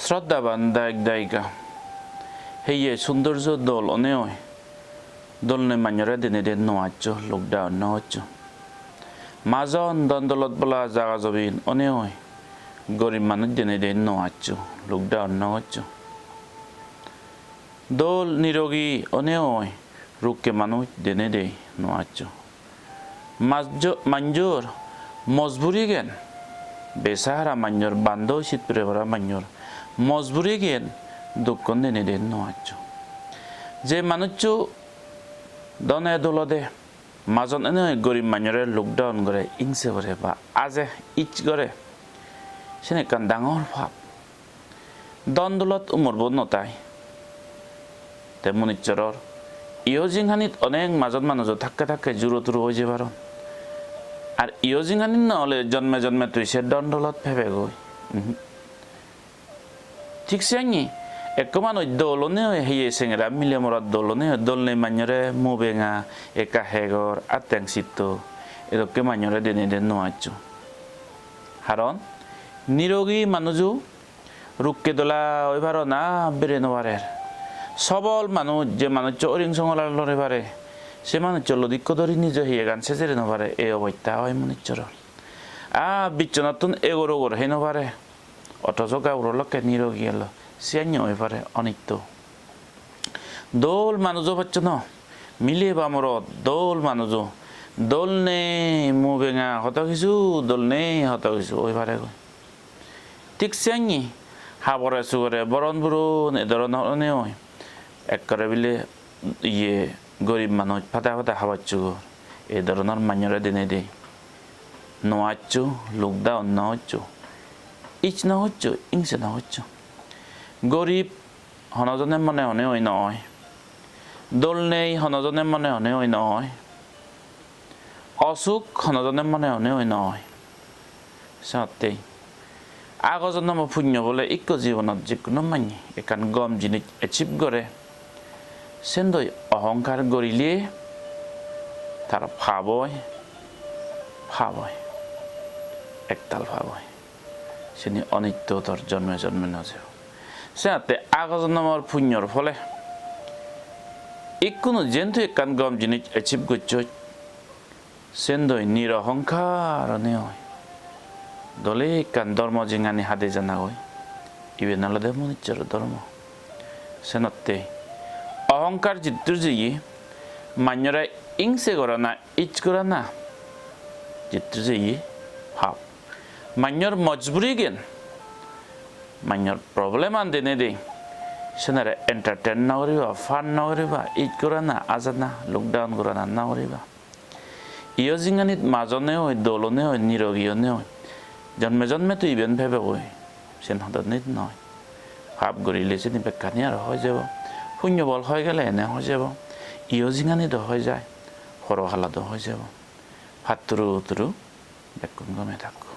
শ্রদ্ধাবান দায়ক দায়িকা হেয়ে সৌন্দর্য দল অনেয় দলনে মাঞ্জরে দিনে দিন নোয়াচ্ছ লকডাউন নহচ্ছ মাজন দন্দলত বলা জাগা জবিন অনেয় গরিব মানুষ দিনে দিন নোয়াচ্ছ লকডাউন নহচ্ছ দল নিরোগী অনেয় রুকে মানুষ দিনে দে নোয়াচ্ছ মাঞ্জর মজবুরি জ্ঞান বেসাহারা মাঞ্জর বান্ধব শীতপুরে ভরা মাঞ্জর মজবুরি জ্ঞান দুঃখ দিনে দিন নোয়াচ্ছ যে মানুষ দনে দলদে মাজন এনে গরিব মাঞ্জরে লকডাউন করে ইংসে করে বা আজে ইচ করে সেনে কান ডাঙর ভাব দন দলত উমরব নতাই তে মনিচরর ইয় জিংহানিত অনেক মাজত মানুষ থাকে থাকে জুরো তুরো হয়ে যাবার আর ইয় জিংহানিত নহলে জন্মে জন্মে তুই সে দণ্ডলত ভেবে গই ঠিক সেঙ্গি এক মানুষ দলনে হেয়ে সেঙ্গেরা মিলে মরার দলনে দলনে মাঞ্জরে মুবেঙা একা হেগর আতেং সিত্ত এরকম মাঞ্জরে দিনে দিন নোয়াচ্ছ কারণ নিরোগী মানুষও রুখকে দোলা ওইবার না বেড়ে নোয়ারের সবল মানুষ যে মানুষ অরিং সঙ্গলার লড়ে পারে সে মানুষ লদিক্য ধরি নিজ হিয়ে গান সেজেরে নপারে এই অবস্থা হয় মনিচর বিচ্ছনাতন এগোর ওগর হে নপারে অথচ গাউর লোকে নিরোগী এলো সিয়ান্য হয়ে পারে অনিত্য দোল মানুষও পাচ্ছ ন মিলিয়ে বা মর দোল মানুষও দোল নেই মু বেঙা হত কিছু দোল নেই হত কিছু ওই পারে ঠিক সিয়াঙি হাবরে সুগরে বরণ বুরুন এ ধরনের হয় এক করে বিলে ইয়ে গরিব মানুষ ফাটা ফাটা খাওয়াচ্ছ এই ধরনের মাঞ্জরে দিনে দে নোয়াচ্ছ লকডাউন না হচ্ছ ইচ না হচ্ছ ইংসে না হচ্ছ গরিব হনজনের মনে হনে ওই নয় দোল নেই হনজনের মনে হনে ওই নয় অসুখ হনজনের মনে হনে ওই নয় সত্যি আগৰ জন্ম পুণ্য বলে ইক জীৱনত যিকোনো মানি একান গম জিনিস এচিভ করে সেন্দই অহংকার গড়িলে তার ভাবয় একতাল ভাবয় সেনি অনিত্য তোর জন্মে জন্মে নজেও সেতে আগৰ জন্মৰ পুণ্যর ফলে ইকোনো যেন্তু একান গম জিনিস এচিভ করছ সেন্দই নিরহংকার নেয় দলে কান ধর্ম জিঙানি হাদে জানা হয় ইবে নালদে মনিচর ধর্ম সেনতে অহংকার জিত্তু জিয়ে মান্যরা ইংসে করা না ইচ করা না জিত্তু জিয়ে ভাব মান্যর মজবুরি জ্ঞান মান্যর প্রবলেম আন দেনে দে সেনারে এন্টারটেন না করিবা ফান না করিবা ইচ করা না আজাদ না লকডাউন করা না করিবা ইয় জিঙানিত মাজনে হয় দলনে হয় নিরোগীয়নে হয় জন্মে জন্মে তো ইভেন ভেবে কই সেন হঠাৎ নিত নয় ভাব গড়িলে সেনি বেকানি আর হয়ে যাব শূন্য বল হয়ে গেলে এনে হয়ে যাব ইয় জিঙানিতো হয়ে যায় সরো হালাতো হয়ে যাব ভাত তুরু তুরু বেকুন গমে থাকো